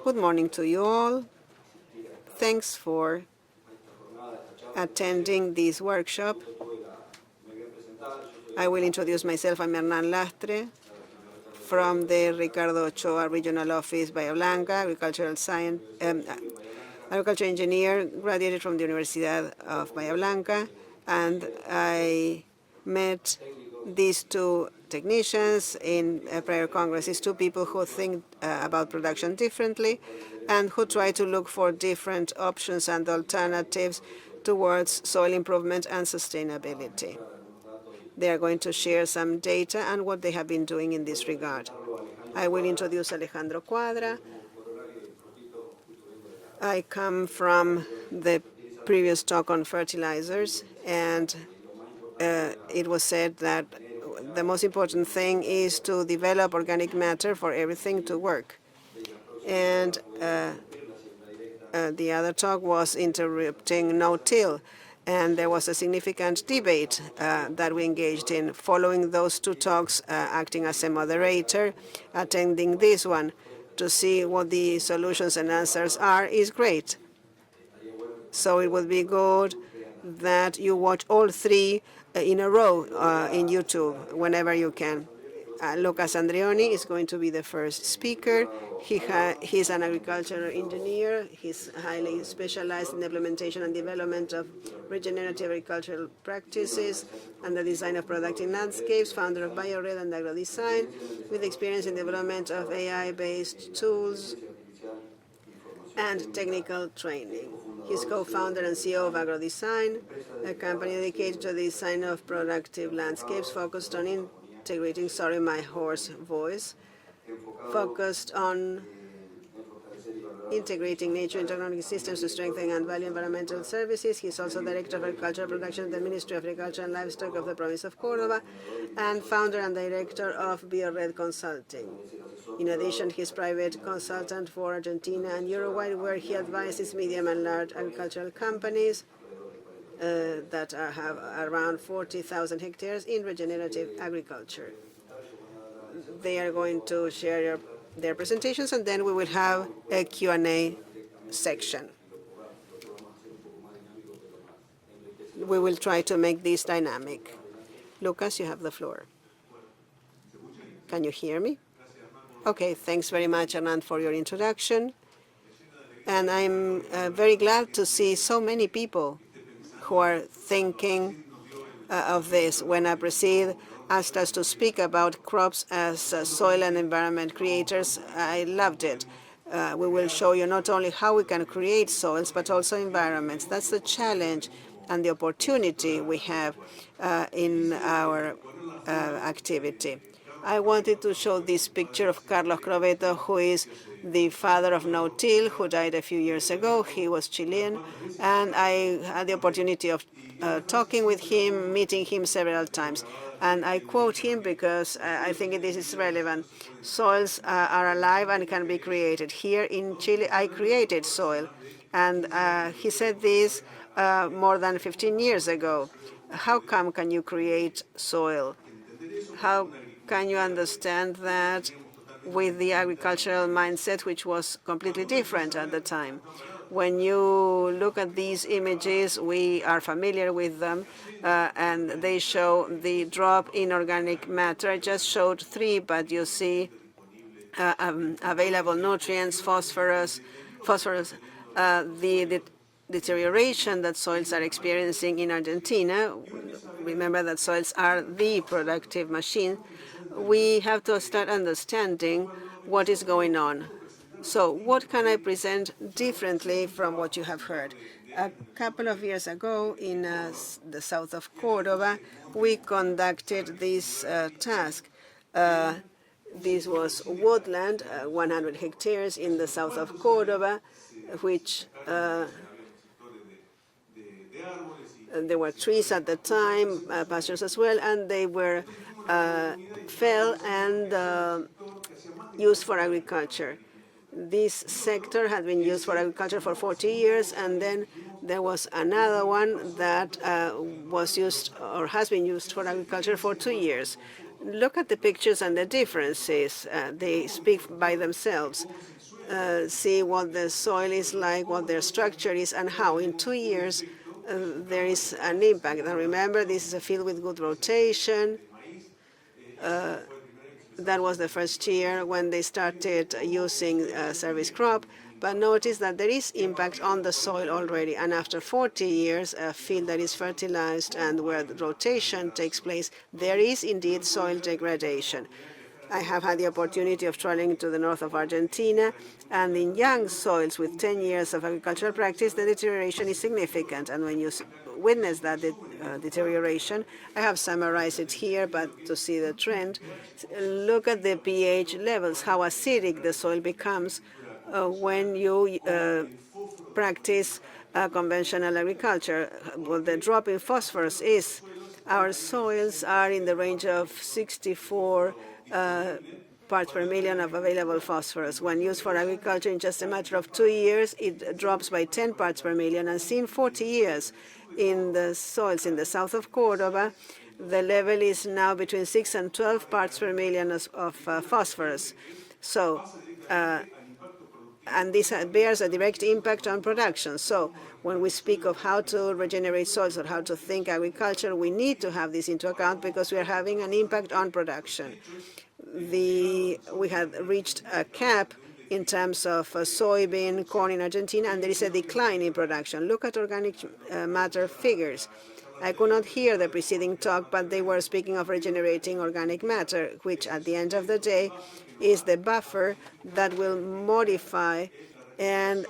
Good morning to you all. Thanks for attending this workshop. I will introduce myself. I'm Hernan Lastre from the Ricardo Ochoa Regional Office, Bahía Blanca, agriculture engineer, graduated from the Universidad of Bahía Blanca, and I met these two technicians in prior congresses, two people who think about production differently and who try to look for different options and alternatives towards soil improvement and sustainability. They are going to share some data and what they have been doing in this regard. I will introduce Alejandro Cuadra. I come from the previous talk on fertilizers, and it was said that the most important thing is to develop organic matter for everything to work. And the other talk was interrupting no-till, and there was a significant debate that we engaged in. Following those two talks, acting as a moderator, attending this one to see what the solutions and answers are is great. So it would be good that you watch all three in a row in YouTube whenever you can. Lucas Andreoni is going to be the first speaker. He's an agricultural engineer. He's highly specialized in the implementation and development of regenerative agricultural practices and the design of productive landscapes, founder of BioRed and Agro-Design, with experience in development of AI-based tools and technical training. He's co-founder and CEO of Agro-Design, a company dedicated to the design of productive landscapes focused on integrating, sorry, my hoarse voice, focused on integrating nature and technology systems to strengthen and value environmental services. He's also Director of Agricultural Production at the Ministry of Agriculture and Livestock of the province of Córdoba, and founder and director of BioRed Consulting. In addition, he's private consultant for Argentina and Uruguay, where he advises medium and large agricultural companies that have around 40,000 hectares in regenerative agriculture. They are going to share their presentations, and then we will have a Q&A section. We will try to make this dynamic. Lucas, you have the floor. Can you hear me? Okay, thanks very much, Hernan, for your introduction. And I'm very glad to see so many people who are thinking of this. When Aapresid asked us to speak about crops as soil and environment creators, I loved it. We will show you not only how we can create soils, but also environments. That's the challenge and the opportunity we have in our activity. I wanted to show this picture of Carlos Crovetto, who is the father of no-till, who died a few years ago. He was Chilean, and I had the opportunity of talking with him, meeting him several times. And I quote him because I think this is relevant. Soils are alive and can be created. Here in Chile, I created soil. And he said this more than 15 years ago. How come can you create soil? How can you understand that with the agricultural mindset, which was completely different at the time? When you look at these images, we are familiar with them, and they show the drop in organic matter. I just showed three, but you see available nutrients, phosphorus, the deterioration that soils are experiencing in Argentina. Remember that soils are the productive machine. We have to start understanding what is going on. So what can I present differently from what you have heard? A couple of years ago in the south of Córdoba, we conducted this task. This was woodland, 100 hectares in the south of Córdoba, which there were trees at the time, pastures as well, and they were fell and used for agriculture. This sector had been used for agriculture for 40 years, and then there was another one that was used or has been used for agriculture for 2 years. Look at the pictures and the differences. They speak by themselves. see what the soil is like, what their structure is, and how in 2 years there is an impact. And remember, this is a field with good rotation. That was the first year when they started using service crop. But notice that there is impact on the soil already. And after 40 years, a field that is fertilized and where the rotation takes place, there is indeed soil degradation. I have had the opportunity of traveling to the north of Argentina, and in young soils with 10 years of agricultural practice, the deterioration is significant. And when you witness that deterioration, I have summarized it here, but to see the trend, look at the pH levels, how acidic the soil becomes when you practice conventional agriculture. What the drop in phosphorus is. Our soils are in the range of 64 parts per million of available phosphorus. When used for agriculture, in just a matter of 2 years, it drops by 10 parts per million. And in 40 years, in the soils in the south of Córdoba, the level is now between 6 and 12 parts per million of phosphorus. So, and this bears a direct impact on production. So when we speak of how to regenerate soils or how to think agriculture, we need to have this into account because we are having an impact on production. We had reached a cap in terms of soybean, corn in Argentina, and there is a decline in production. Look at organic matter figures. I could not hear the preceding talk, but they were speaking of regenerating organic matter, which at the end of the day is the buffer that will modify and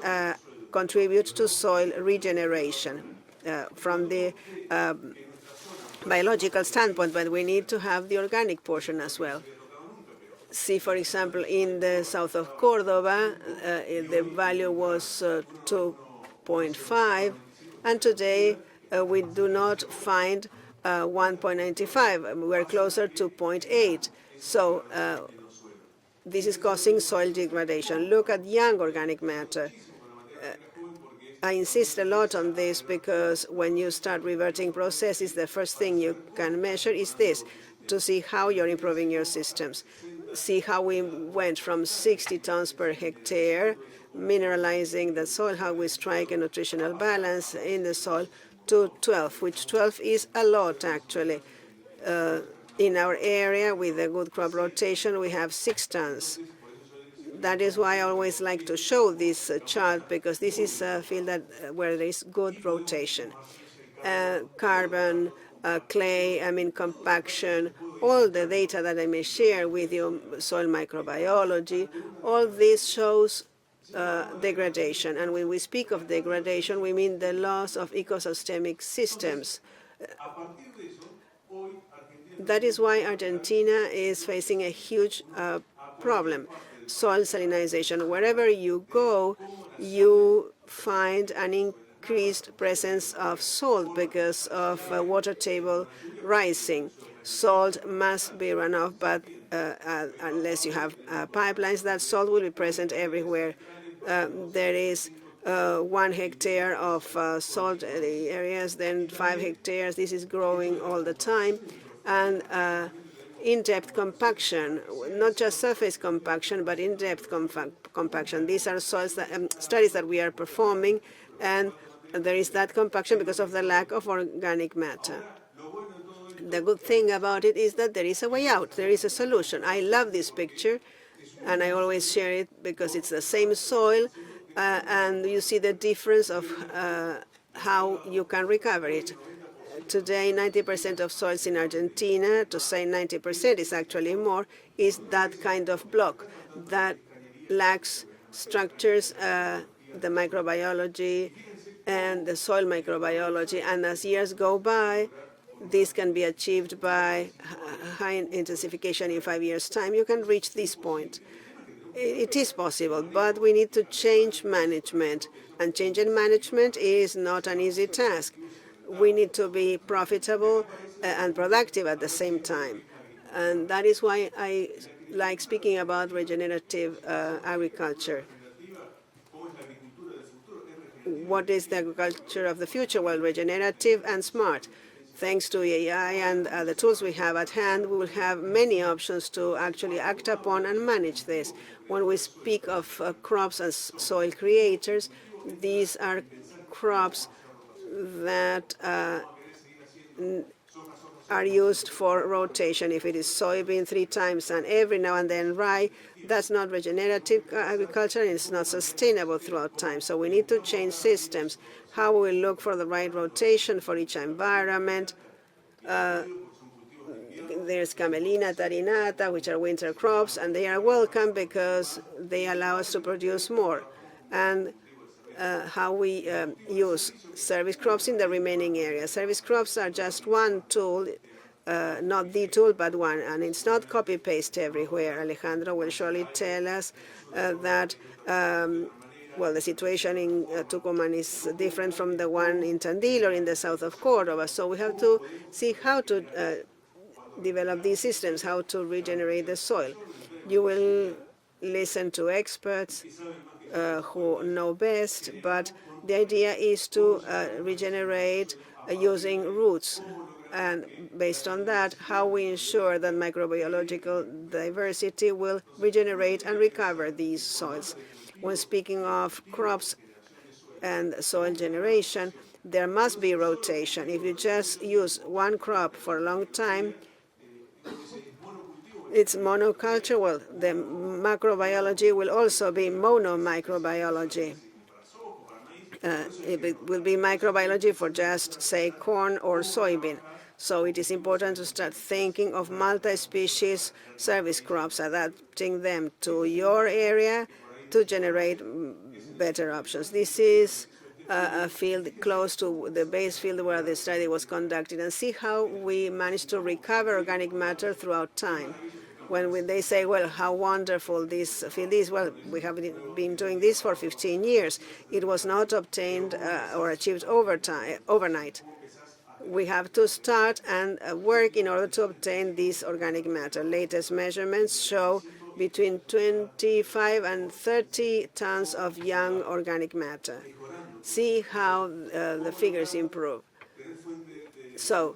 contribute to soil regeneration from the biological standpoint, but we need to have the organic portion as well. See, for example, in the south of Córdoba, the value was 2.5, and today we do not find 1.95. We're closer to 0.8. So this is causing soil degradation. Look at young organic matter. I insist a lot on this because when you start reverting processes, the first thing you can measure is this, to see how you're improving your systems. See how we went from 60 tons per hectare, mineralizing the soil, how we strike a nutritional balance in the soil, to 12, which 12 is a lot, actually. In our area, with a good crop rotation, we have 6 tons. That is why I always like to show this chart, because this is a field where there is good rotation. Carbon, clay, compaction, all the data that I may share with you, soil microbiology, all this shows degradation. And when we speak of degradation, we mean the loss of ecosystemic systems. That is why Argentina is facing a huge problem. Soil salinization. Wherever you go, you find an increased presence of salt because of water table rising. Salt must be run off, but unless you have pipelines, that salt will be present everywhere. There is 1 hectare of salt areas, then 5 hectares. This is growing all the time. And in-depth compaction, not just surface compaction, but in-depth compaction. These are soils studies that we are performing, and there is that compaction because of the lack of organic matter. The good thing about it is that there is a way out. There is a solution. I love this picture, and I always share it because it's the same soil, and you see the difference of how you can recover it. Today, 90% of soils in Argentina, to say 90% is actually more, is that kind of block that lacks structures, the microbiology and the soil microbiology. And as years go by, this can be achieved by high intensification. In 5 years' time, you can reach this point. It is possible, but we need to change management. And changing management is not an easy task. We need to be profitable and productive at the same time. And that is why I like speaking about regenerative agriculture. What is the agriculture of the future? Well, regenerative and smart. Thanks to AI and the tools we have at hand, we will have many options to actually act upon and manage this. When we speak of crops as soil creators, these are crops that are used for rotation. If it is soybean 3 times and every now and then rye, that's not regenerative agriculture, and it's not sustainable throughout time. So we need to change systems, how we look for the right rotation for each environment. There's camelina, tarinata, which are winter crops, and they are welcome because they allow us to produce more. And how we use service crops in the remaining areas. Service crops are just one tool, not the tool, but one, and it's not copy-paste everywhere. Alejandro will surely tell us that, well, the situation in Tucumán is different from the one in Tandil or in the south of Córdoba, so we have to see how to develop these systems, how to regenerate the soil. You will listen to experts who know best, but the idea is to regenerate using roots. And based on that, how we ensure that microbiological diversity will regenerate and recover these soils. When speaking of crops and soil generation, there must be rotation. If you just use one crop for a long time, it's monoculture. Well, the macrobiology will also be monomicrobiology. It will be microbiology for just, say, corn or soybean. So it is important to start thinking of multi-species service crops, adapting them to your area to generate better options. This is a field close to the base field where the study was conducted, and see how we managed to recover organic matter throughout time. When they say, well, how wonderful this field is, well, we have been doing this for 15 years. It was not obtained or achieved overnight. We have to start and work in order to obtain this organic matter. Latest measurements show between 25 and 30 tons of young organic matter. See how the figures improve. So,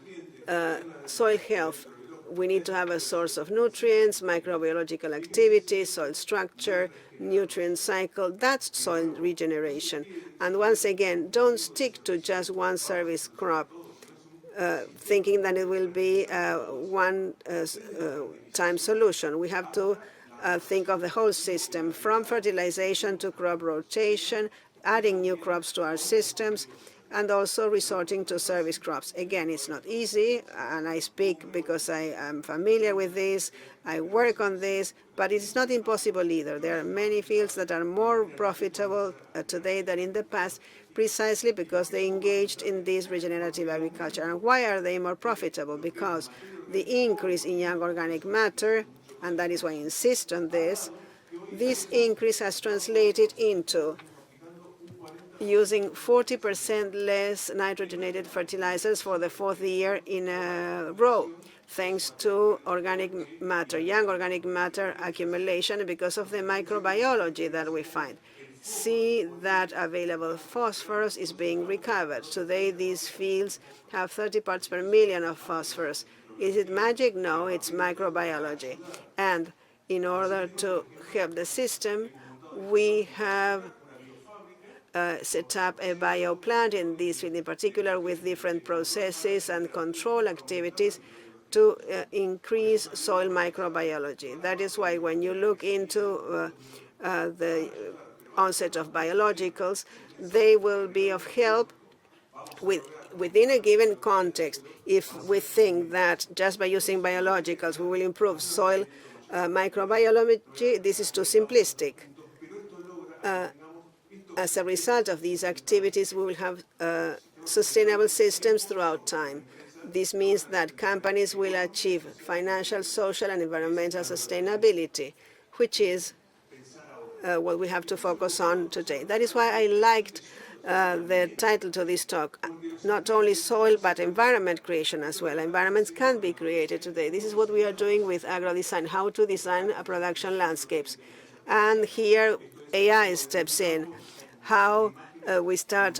soil health. We need to have a source of nutrients, microbiological activity, soil structure, nutrient cycle. That's soil regeneration. And once again, don't stick to just one service crop, thinking that it will be a one-time solution. We have to think of the whole system, from fertilization to crop rotation, adding new crops to our systems, and also resorting to service crops. Again, it's not easy, and I speak because I am familiar with this. I work on this, but it's not impossible either. There are many fields that are more profitable today than in the past, precisely because they engaged in this regenerative agriculture. And why are they more profitable? Because the increase in young organic matter, and that is why I insist on this, this increase has translated into using 40% less nitrogenated fertilizers for the 4th year in a row, thanks to organic matter, young organic matter accumulation, because of the microbiology that we find. See that available phosphorus is being recovered. Today, these fields have 30 parts per million of phosphorus. Is it magic? No, it's microbiology. And in order to help the system, we have set up a bioplant in this field in particular, with different processes and control activities to increase soil microbiology. That is why when you look into the onset of biologicals, they will be of help within a given context. If we think that just by using biologicals we will improve soil microbiology, this is too simplistic. As a result of these activities, we will have sustainable systems throughout time. This means that companies will achieve financial, social, and environmental sustainability, which is what we have to focus on today. That is why I liked the title to this talk, not only soil, but environment creation as well. Environments can be created today. This is what we are doing with agro-design, how to design production landscapes. And here AI steps in, how we start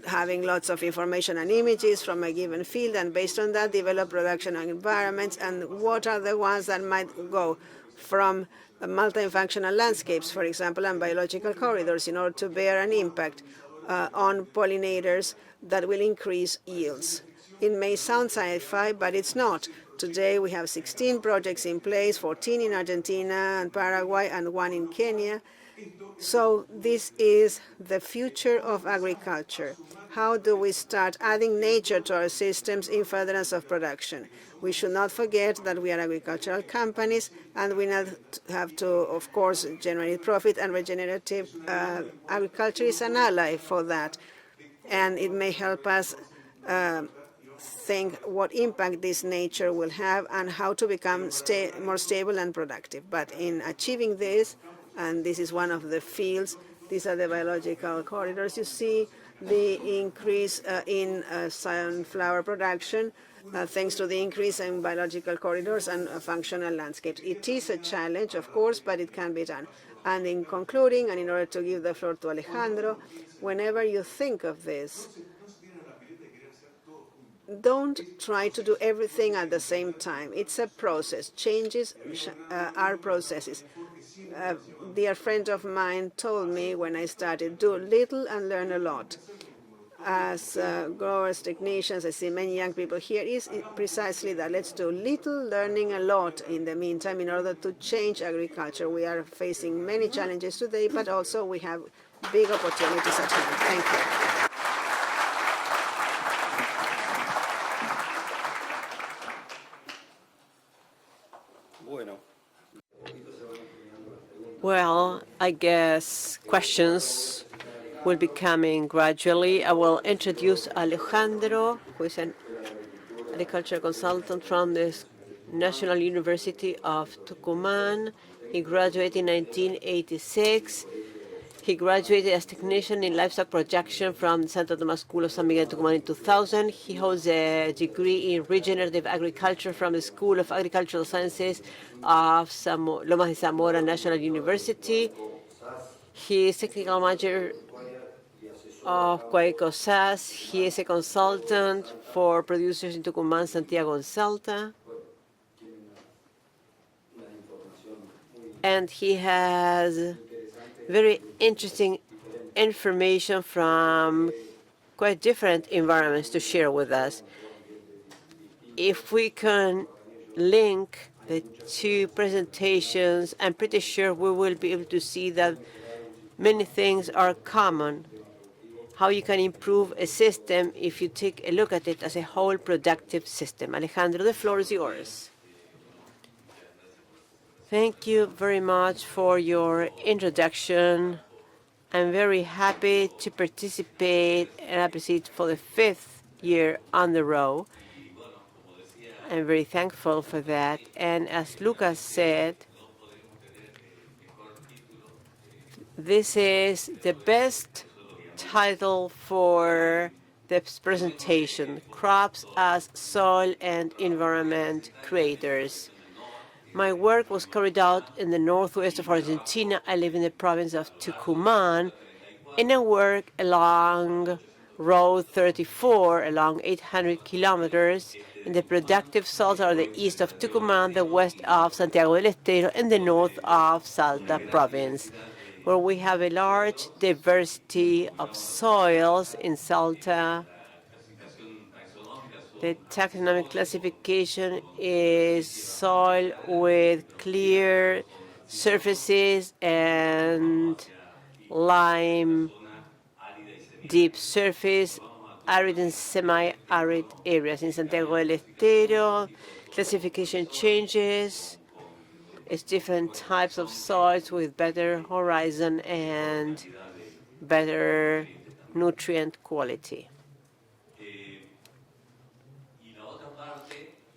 having lots of information and images from a given field, and based on that, develop production environments. And what are the ones that might go from multifunctional landscapes, for example, and biological corridors in order to bear an impact on pollinators that will increase yields. It may sound sci-fi, but it's not. Today, we have 16 projects in place, 14 in Argentina and Paraguay, and 1 in Kenya. So this is the future of agriculture. How do we start adding nature to our systems in furtherance of production? We should not forget that we are agricultural companies, and we have to, of course, generate profit, and regenerative agriculture is an ally for that. And it may help us think what impact this nature will have and how to become more stable and productive. But in achieving this, and this is one of the fields, these are the biological corridors. You see the increase in sunflower production thanks to the increase in biological corridors and functional landscapes. It is a challenge, of course, but it can be done. And in concluding, and in order to give the floor to Alejandro, whenever you think of this, don't try to do everything at the same time. It's a process. Changes are processes. A dear friend of mine told me when I started, do little and learn a lot. As growers, technicians, I see many young people here, is precisely that. Let's do little, learning a lot in the meantime in order to change agriculture. We are facing many challenges today, but also we have big opportunities at hand. Thank you. Well, I guess questions will be coming gradually. I will introduce Alejandro, who is an agricultural consultant from the National University of Tucumán. He graduated in 1986. He graduated as technician in livestock production from the Santo Tomás School of San Miguel Tucumán in 2000. He holds a degree in regenerative agriculture from the School of Agricultural Sciences of Lomas de Zamora National University. He is technical manager of CUAECO SAS. He is a consultant for producers in Tucumán, Santiago, and Salta. And he has very interesting information from quite different environments to share with us. If we can link the two presentations, I'm pretty sure we will be able to see that many things are common. How you can improve a system if you take a look at it as a whole productive system. Alejandro, the floor is yours. Thank you very much for your introduction. I'm very happy to participate in Aapresid for the 5th year on the row. I'm very thankful for that. And as Lucas said, this is the best title for this presentation, Crops as Soil and Environment Creators. My work was carried out in the northwest of Argentina. I live in the province of Tucumán, and I work along Road 34, along 800 kilometers, in the productive soils are the east of Tucumán, the west of Santiago del Estero, and the north of Salta province, where we have a large diversity of soils in Salta. The taxonomic classification is soil with clear surfaces and lime deep surface, arid and semi-arid areas. In Santiago del Estero, classification changes. It's different types of soils with better horizon and better nutrient quality.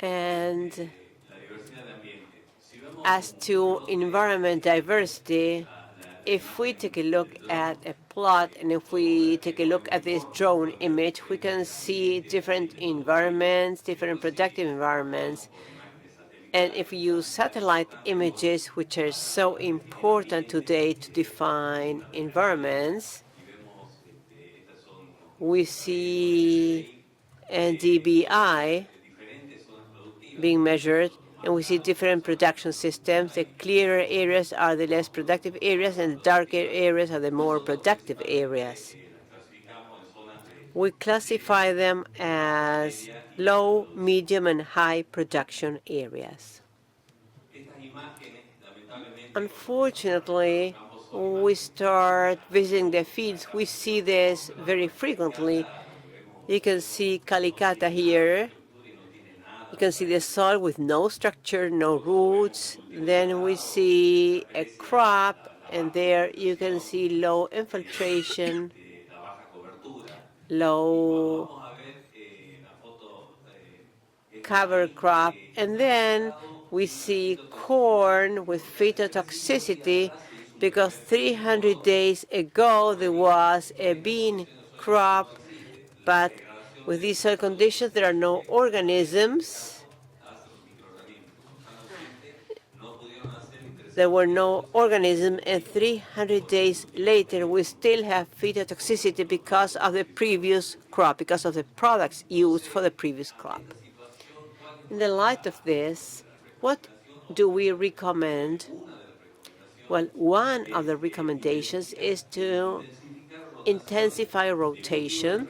And as to environment diversity, if we take a look at a plot and if we take a look at this drone image, we can see different environments, different productive environments. And if we use satellite images, which are so important today to define environments, we see NDVI being measured, and we see different production systems. The clearer areas are the less productive areas, and the darker areas are the more productive areas. We classify them as low, medium, and high production areas. Unfortunately, when we start visiting the fields, we see this very frequently. You can see Calicata here. You can see the soil with no structure, no roots. Then we see a crop, and there you can see low infiltration, low cover crop. And then we see corn with phytotoxicity because 300 days ago there was a bean crop, but with these soil conditions there are no organisms. There were no organisms, and 300 days later we still have phytotoxicity because of the previous crop, because of the products used for the previous crop. In the light of this, what do we recommend? Well, one of the recommendations is to intensify rotation,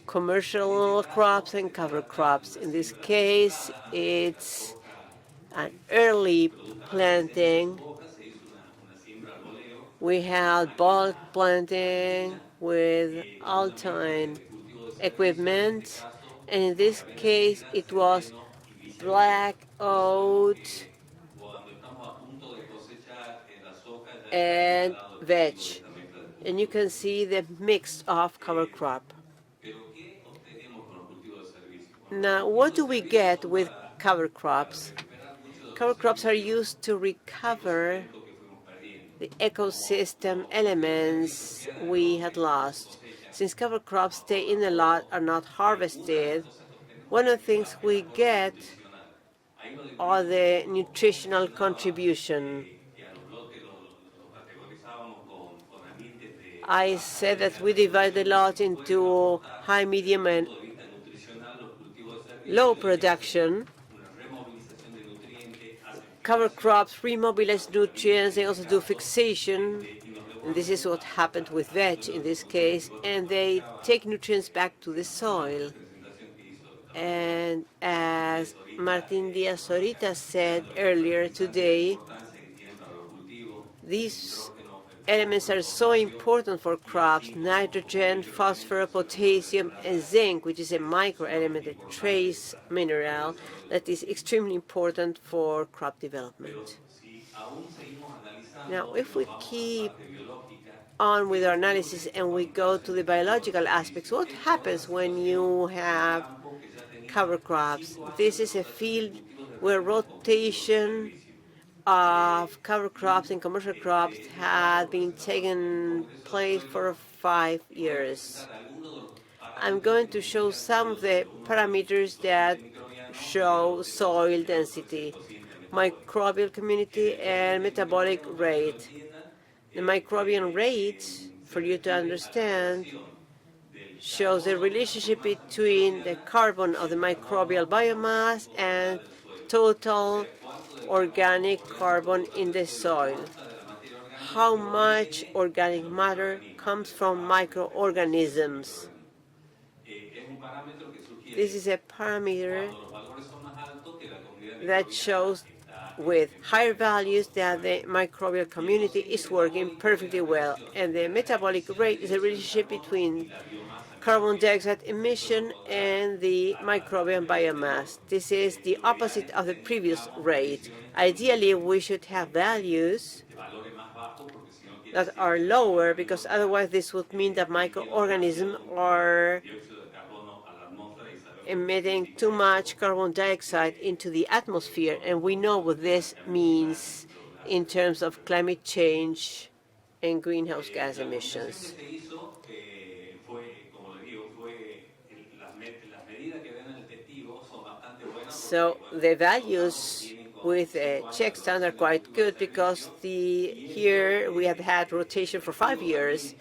commercial crops and cover crops. In this case, it's an early planting. We had bulk planting with all-time equipment, and in this case it was black oat and veg. And you can see the mix of cover crop. Now, what do we get with cover crops? Cover crops are used to recover the ecosystem elements we had lost. Since cover crops stay in the lot, are not harvested, one of the things we get are the nutritional contribution. I said that we divide the lot into high, medium, and low production. Cover crops remobilize nutrients, they also do fixation, and this is what happened with veg in this case, and they take nutrients back to the soil. And as Martin Diaz-Zorita said earlier today, these elements are so important for crops: nitrogen, phosphorus, potassium, and zinc, which is a microelement, a trace mineral that is extremely important for crop development. Now, if we keep on with our analysis and we go to the biological aspects, what happens when you have cover crops? This is a field where rotation of cover crops and commercial crops had been taking place for 5 years. I'm going to show some of the parameters that show soil density, microbial community, and metabolic rate. The microbial rate, for you to understand, shows the relationship between the carbon of the microbial biomass and total organic carbon in the soil. How much organic matter comes from microorganisms? This is a parameter that shows with higher values that the microbial community is working perfectly well, and the metabolic rate is a relationship between carbon dioxide emission and the microbial biomass. This is the opposite of the previous rate. Ideally, we should have values that are lower, because otherwise this would mean that microorganisms are emitting too much carbon dioxide into the atmosphere, and we know what this means in terms of climate change and greenhouse gas emissions. So the values with a check stand are quite good, because here we have had rotation for 5 years,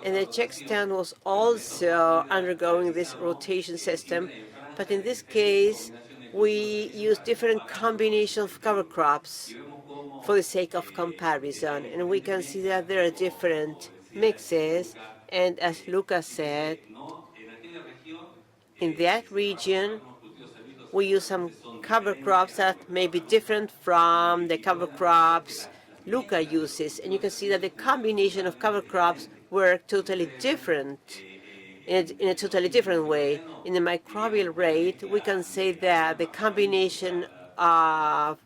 And the check stand was also undergoing this rotation system. But in this case, we use different combinations of cover crops for the sake of comparison. And we can see that there are different mixes. And as Lucas said, in that region, we use some cover crops that may be different from the cover crops Luca uses. And you can see that the combination of cover crops work totally different, in a totally different way. In the microbial rate, we can say that the combination of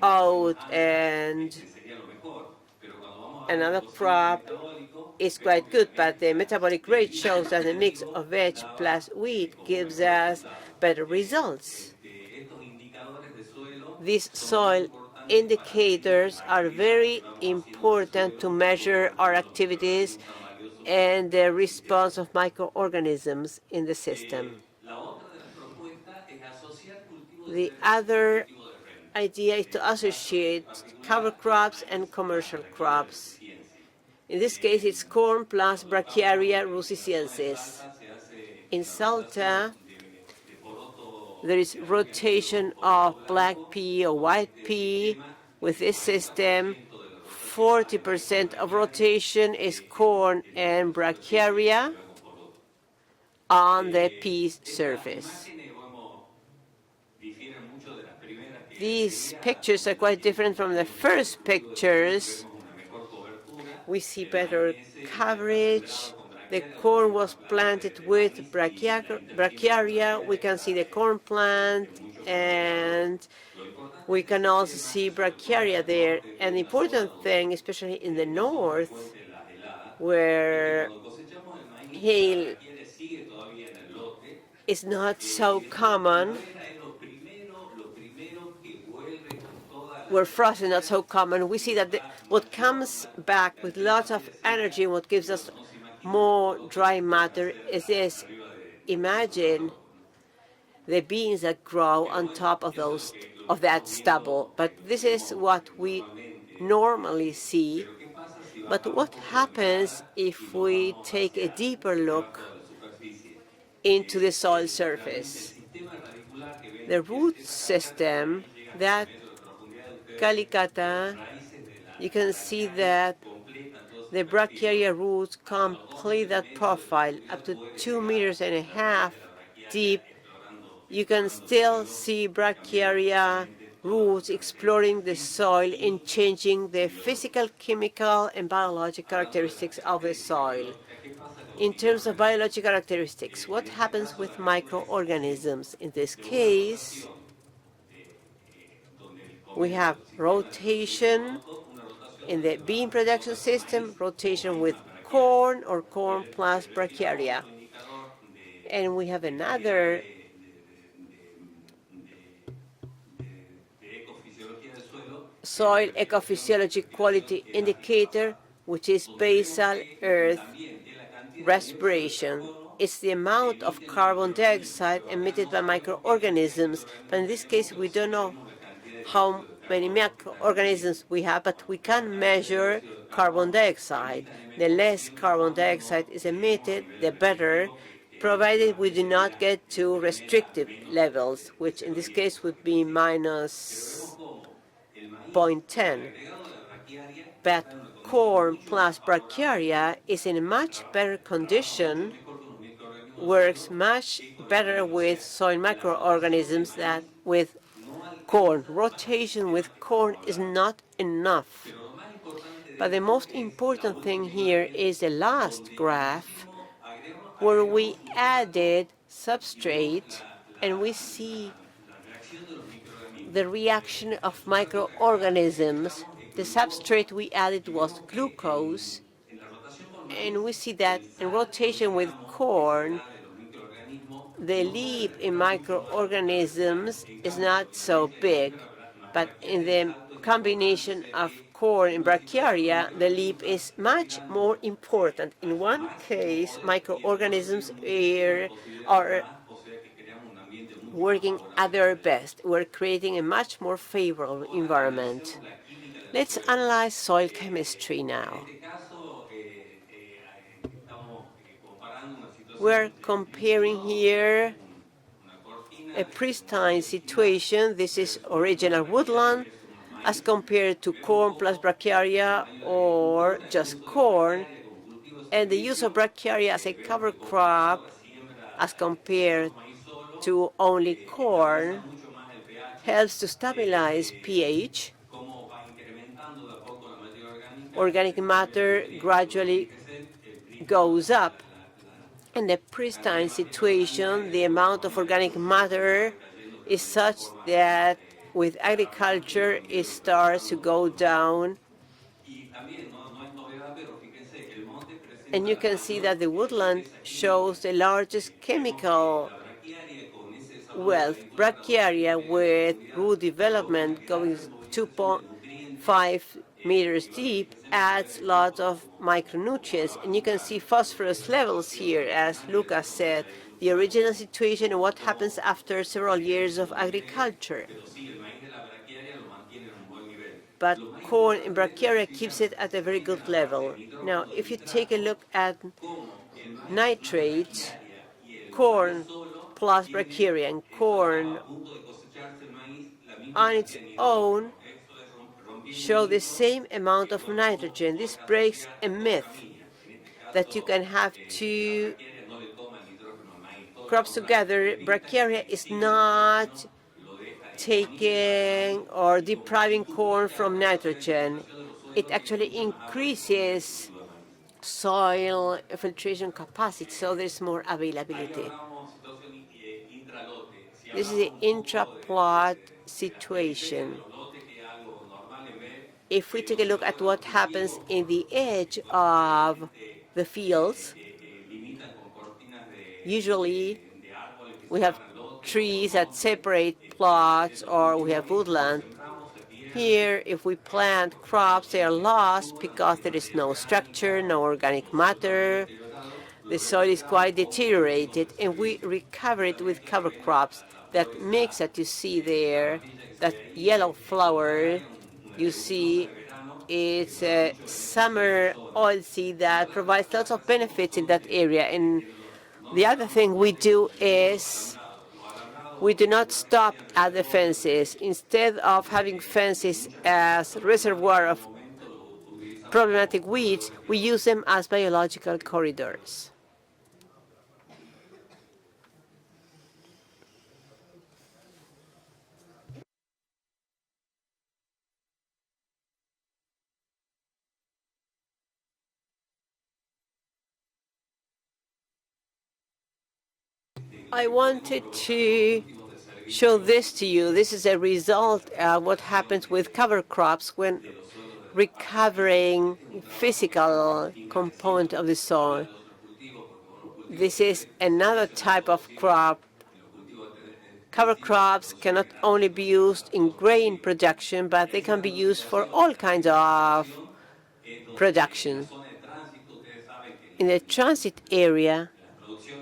oat and another crop is quite good, but the metabolic rate shows that the mix of veg plus wheat gives us better results. These soil indicators are very important to measure our activities and the response of microorganisms in the system. The other idea is to associate cover crops and commercial crops. In this case, it's corn plus Brachiaria russiciensis. In Salta, there is rotation of black pea or white pea. With this system, 40% of rotation is corn and Brachiaria on the pea surface. These pictures are quite different from the first pictures. We see better coverage. The corn was planted with Brachiaria. We can see the corn plant, and we can also see Brachiaria there. An important thing, especially in the north, where hail is not so common, where frost is not so common, we see that what comes back with lots of energy, what gives us more dry matter is this. Imagine the beans that grow on top of that stubble. But this is what we normally see. But what happens if we take a deeper look into the soil surface? The root system, that calicata, you can see that the Brachiaria roots complete that profile up to 2.5 meters deep. You can still see Brachiaria roots exploring the soil and changing the physical, chemical, and biological characteristics of the soil. In terms of biological characteristics, what happens with microorganisms? In this case, we have rotation in the bean production system, rotation with corn or corn plus Brachiaria. And we have another soil ecophysiology quality indicator, which is basal earth respiration. It's the amount of carbon dioxide emitted by microorganisms. But in this case, we don't know how many microorganisms we have, but we can measure carbon dioxide. The less carbon dioxide is emitted, the better, provided we do not get to restrictive levels, which in this case would be minus 0.10. But corn plus Brachiaria is in a much better condition, works much better with soil microorganisms than with corn. Rotation with corn is not enough. But the most important thing here is the last graph, where we added substrate, and we see the reaction of microorganisms. The substrate we added was glucose, and we see that in rotation with corn, the leap in microorganisms is not so big, but in the combination of corn and Brachiaria, the leap is much more important. In one case, microorganisms are working at their best. We're creating a much more favorable environment. Let's analyze soil chemistry now. We're comparing here a pristine situation. This is original woodland as compared to corn plus brachiaria or just corn. And the use of brachiaria as a cover crop as compared to only corn helps to stabilize pH. Organic matter gradually goes up. In the pristine situation, the amount of organic matter is such that with agriculture it starts to go down. And you can see that the woodland shows the largest chemical wealth. Brachiaria with root development going 2.5 meters deep adds lots of micronutrients. And you can see phosphorus levels here, as Lucas said, the original situation and what happens after several years of agriculture. But corn and brachiaria keeps it at a very good level. Now, if you take a look at nitrates, corn plus brachiaria and corn on its own show the same amount of nitrogen. This breaks a myth that you can have two crops together. Brachiaria is not taking or depriving corn from nitrogen. It actually increases soil filtration capacity, so there's more availability. This is the intra-plot situation. If we take a look at what happens in the edge of the fields, usually we have trees that separate plots or we have woodland. Here, if we plant crops, they are lost because there is no structure, no organic matter. The soil is quite deteriorated, and we recover it with cover crops. That mix that you see there, that yellow flower you see, it's a summer oilseed that provides lots of benefits in that area. And the other thing we do is we do not stop at the fences. Instead of having fences as reservoir of problematic weeds, we use them as biological corridors. I wanted to show this to you. This is a result of what happens with cover crops when recovering physical component of the soil. This is another type of crop. Cover crops cannot only be used in grain production, but they can be used for all kinds of production. In the transit area,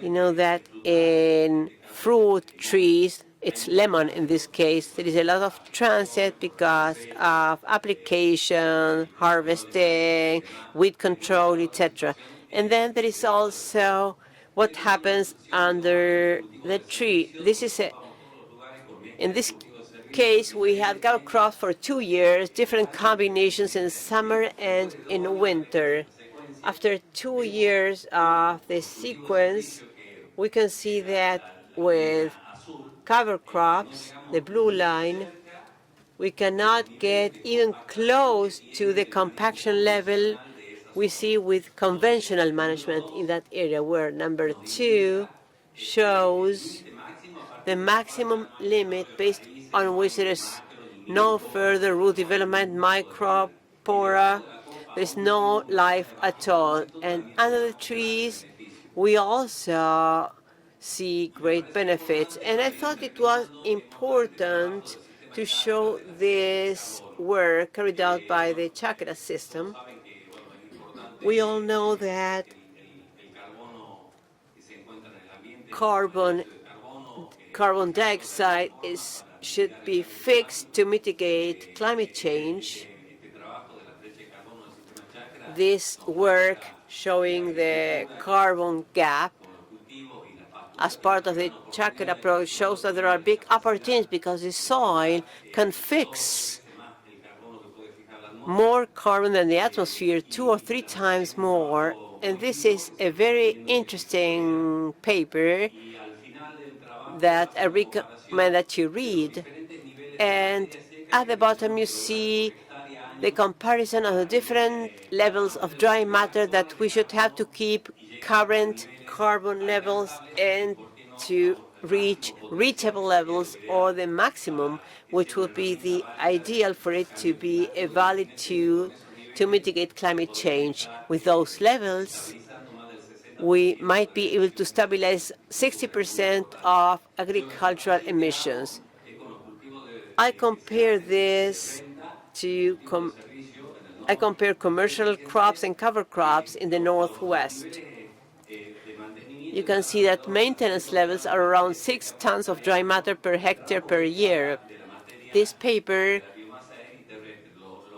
you know that in fruit trees, it's lemon in this case, there is a lot of transit because of application, harvesting, weed control, etc. And then there is also what happens under the tree. In this case, we have cover crops for 2 years, different combinations in summer and in winter. After 2 years of the sequence, we can see that with cover crops, the blue line, we cannot get even close to the compaction level we see with conventional management in that area, where number 2 shows the maximum limit based on which there is no further root development, micropora, there is no life at all. And under the trees, we also see great benefits. And I thought it was important to show this work carried out by the chakra system. We all know that carbon dioxide should be fixed to mitigate climate change. This work showing the carbon gap as part of the chakra approach shows that there are big opportunities because the soil can fix more carbon than the atmosphere, 2 or 3 times more. And this is a very interesting paper that I recommend that you read. And at the bottom, you see the comparison of the different levels of dry matter that we should have to keep current carbon levels and to reach reachable levels or the maximum, which would be the ideal for it to be a valid to mitigate climate change. With those levels, we might be able to stabilize 60% of agricultural emissions. I compare this to I compare commercial crops and cover crops in the Northwest. You can see that maintenance levels are around 6 tons of dry matter per hectare per year. This paper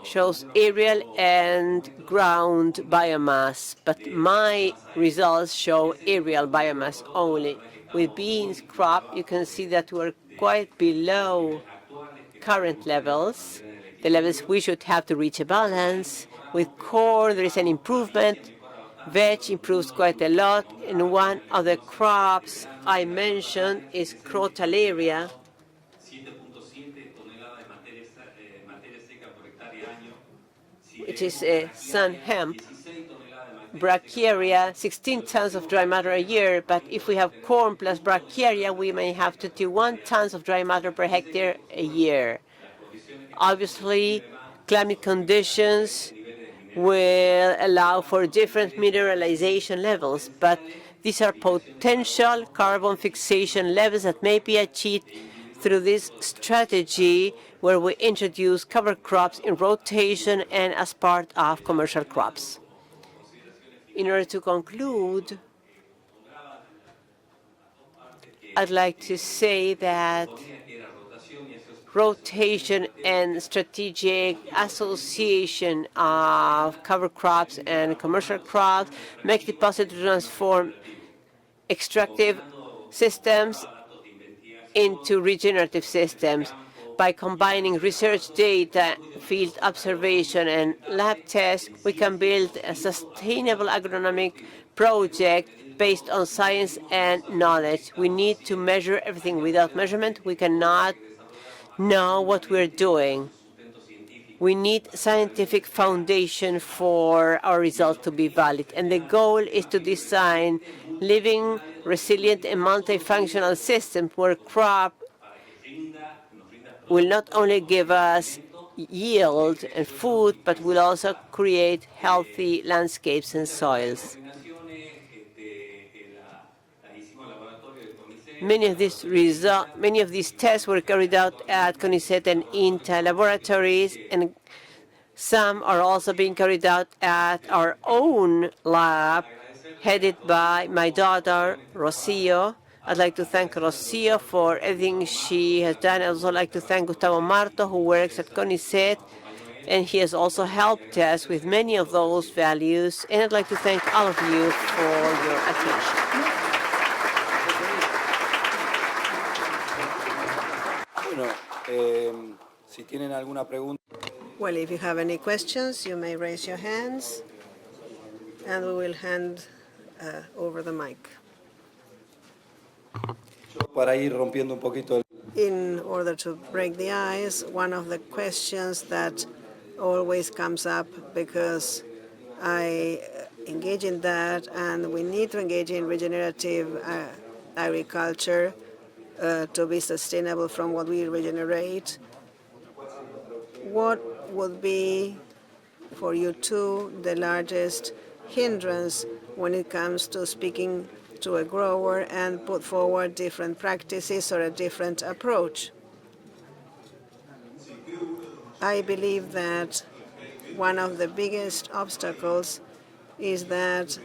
shows aerial and ground biomass, but my results show aerial biomass only. With beans crop, you can see that we're quite below current levels, the levels we should have to reach a balance. With corn, there is an improvement. Veg improves quite a lot, and one of the crops I mentioned is crotalaria, which is a sun hemp. Brachiaria, 16 tons of dry matter a year, but if we have corn plus brachiaria, we may have 21 tons of dry matter per hectare a year. Obviously, climate conditions will allow for different mineralization levels, but these are potential carbon fixation levels that may be achieved through this strategy where we introduce cover crops in rotation and as part of commercial crops. In order to conclude, I'd like to say that rotation and strategic association of cover crops and commercial crops make it possible to transform extractive systems into regenerative systems. By combining research data, field observation, and lab tests, we can build a sustainable agronomic project based on science and knowledge. We need to measure everything. Without measurement, we cannot know what we're doing. We need scientific foundation for our results to be valid. And the goal is to design living, resilient, and multifunctional systems where crop will not only give us yield and food, but will also create healthy landscapes and soils. Many of these tests were carried out at CONICET and INTA laboratories, and some are also being carried out at our own lab, headed by my daughter, Rocio. I'd like to thank Rocio for everything she has done. I'd also like to thank Gustavo Marto, who works at CONICET, and he has also helped us with many of those values. And I'd like to thank all of you for your attention. Well, if you have any questions, you may raise your hands, and we will hand over the mic. In order to break the ice, one of the questions that always comes up, because I engage in that, and we need to engage in regenerative agriculture to be sustainable from what we regenerate. What would be, for you two, the largest hindrance when it comes to speaking to a grower and put forward different practices or a different approach? I believe that one of the biggest obstacles is that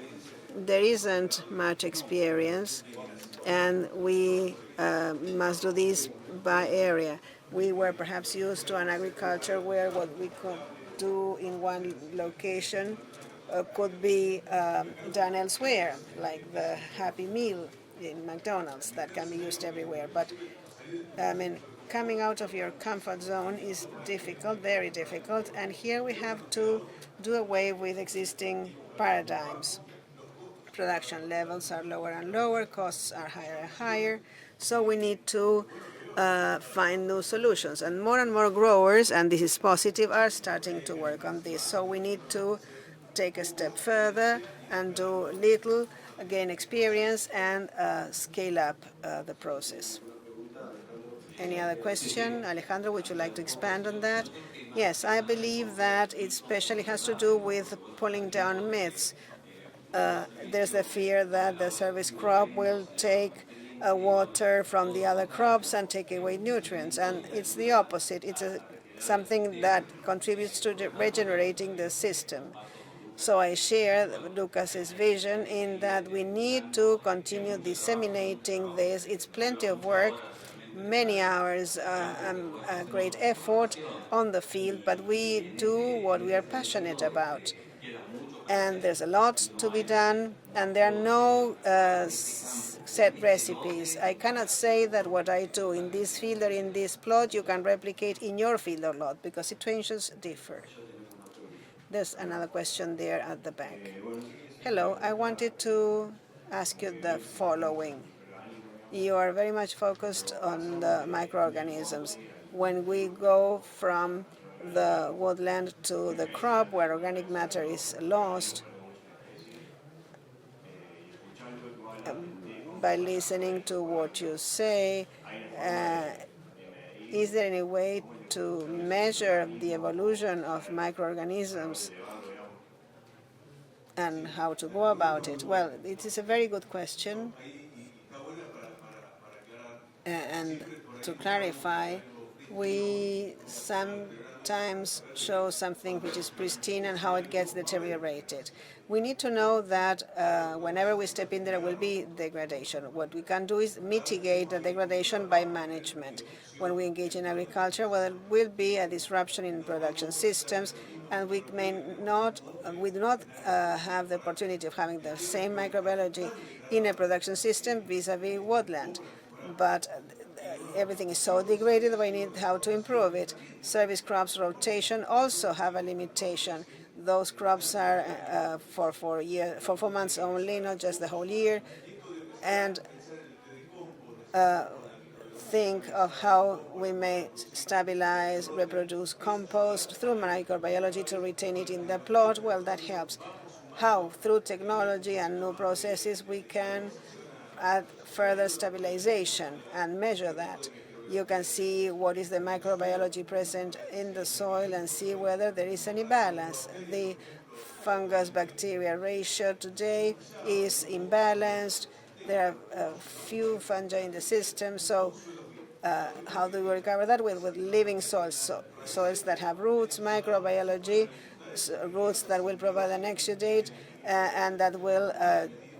there isn't much experience, and we must do this by area. We were perhaps used to an agriculture where what we could do in one location could be done elsewhere, like the Happy Meal in McDonald's that can be used everywhere. But I mean, coming out of your comfort zone is difficult, very difficult, and here we have to do away with existing paradigms. Production levels are lower and lower, costs are higher and higher, so we need to find new solutions. And more growers, and this is positive, are starting to work on this. So we need to take a step further and do little, gain experience, and scale up the process. Any other question? Alejandro, would you like to expand on that? Yes, I believe that it especially has to do with pulling down myths. There's the fear that the service crop will take water from the other crops and take away nutrients, and it's the opposite. It's something that contributes to regenerating the system. So I share Lucas's vision in that we need to continue disseminating this. It's plenty of work, many hours, great effort on the field, but we do what we are passionate about. And there's a lot to be done, and there are no set recipes. I cannot say that what I do in this field or in this plot you can replicate in your field or lot, because situations differ. There's another question there at the back. Hello, I wanted to ask you the following. You are very much focused on the microorganisms. When we go from the woodland to the crop where organic matter is lost, by listening to what you say, is there any way to measure the evolution of microorganisms and how to go about it? Well, it is a very good question. And to clarify, we sometimes show something which is pristine and how it gets deteriorated. We need to know that whenever we step in, there will be degradation. What we can do is mitigate the degradation by management. When we engage in agriculture, well, there will be a disruption in production systems, and we do not have the opportunity of having the same microbiology in a production system vis-a-vis woodland. But everything is so degraded, we need how to improve it. Service crops rotation also have a limitation. Those crops are for 4 months only, not just the whole year. And think of how we may stabilize, reproduce compost through microbiology to retain it in the plot. Well, that helps. How? Through technology and new processes, we can add further stabilization and measure that. You can see what is the microbiology present in the soil and see whether there is any balance. The fungus-bacteria ratio today is imbalanced. There are a few fungi in the system, so how do we recover that? With living soils, soils that have roots, microbiology, roots that will provide an exudate and that will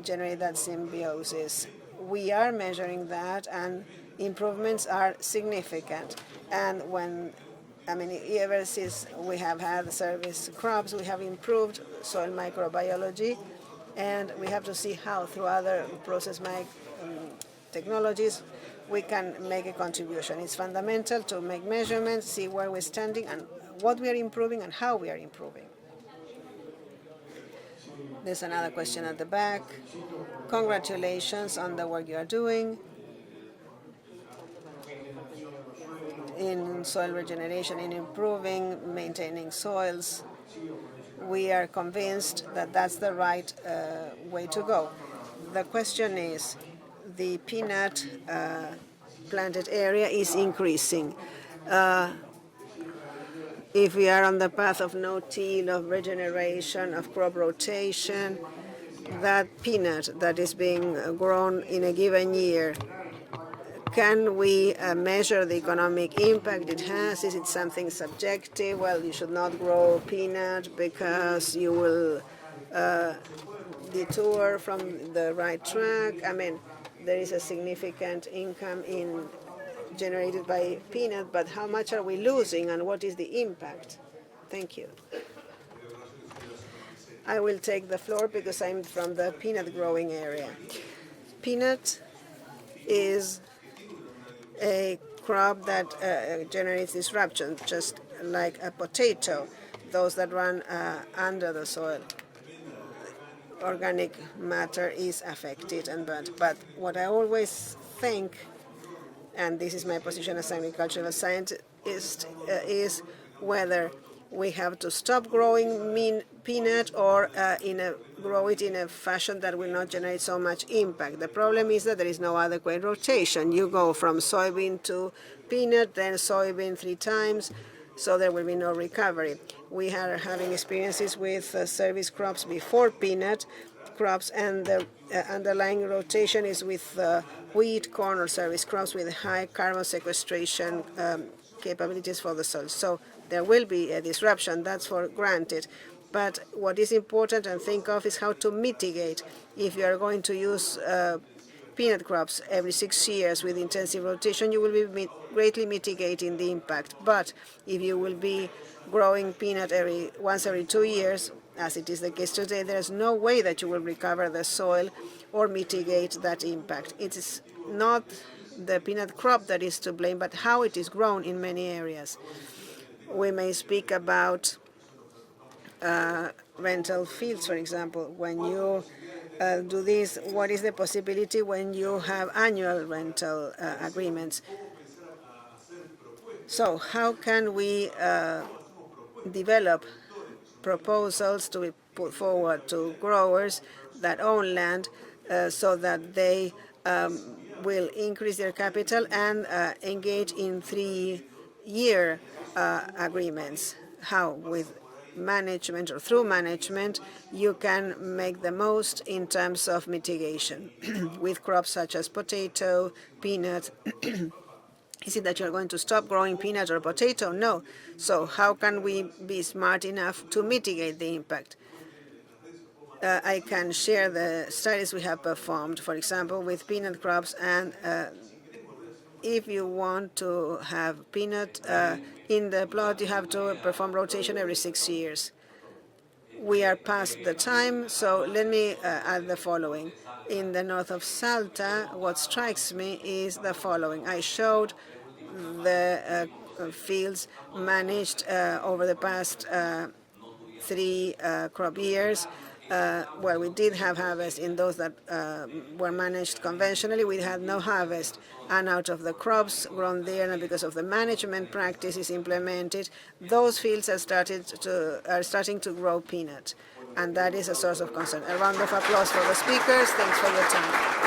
generate that symbiosis. We are measuring that, and improvements are significant. And ever since we have had service crops, we have improved soil microbiology, and we have to see how, through other process technologies, we can make a contribution. It's fundamental to make measurements, see where we're standing, and what we are improving, and how we are improving. There's another question at the back. Congratulations on the work you are doing in soil regeneration, in improving, maintaining soils. We are convinced that that's the right way to go. The question is, the peanut planted area is increasing. If we are on the path of no-till, of regeneration, of crop rotation, that peanut that is being grown in a given year, can we measure the economic impact it has? Is it something subjective? Well, you should not grow peanut because you will detour from the right track. There is a significant income generated by peanut, but how much are we losing and what is the impact? Thank you. I will take the floor because I'm from the peanut growing area. Peanut is a crop that generates disruption, just like a potato, those that run under the soil. Organic matter is affected and burnt. But what I always think, and this is my position as an agricultural scientist, is whether we have to stop growing peanut or grow it in a fashion that will not generate so much impact. The problem is that there is no adequate rotation. You go from soybean to peanut, then soybean 3 times, so there will be no recovery. We are having experiences with service crops before peanut crops, and the underlying rotation is with wheat, corn, or service crops with high carbon sequestration capabilities for the soil. So there will be a disruption, that's for granted. But what is important and think of is how to mitigate. If you are going to use peanut crops every 6 years with intensive rotation, you will be greatly mitigating the impact. But if you will be growing peanut once every 2 years, as it is the case today, there is no way that you will recover the soil or mitigate that impact. It is not the peanut crop that is to blame, but how it is grown in many areas. We may speak about rental fields, for example. When you do this, what is the possibility when you have annual rental agreements? So how can we develop proposals to be put forward to growers that own land so that they will increase their capital and engage in 3-year agreements? How? With management or through management, you can make the most in terms of mitigation with crops such as potato, peanut. Is it that you're going to stop growing peanut or potato? No. So how can we be smart enough to mitigate the impact? I can share the studies we have performed, for example, with peanut crops. And if you want to have peanut in the plot, you have to perform rotation every 6 years. We are past the time, so let me add the following. In the north of Salta, what strikes me is the following. I showed the fields managed over the past 3 crop years, where we did have harvest. In those that were managed conventionally, we had no harvest. And out of the crops grown there, and because of the management practices implemented, those fields are starting to grow peanut. And that is a source of concern. A round of applause for the speakers. Thanks for your time.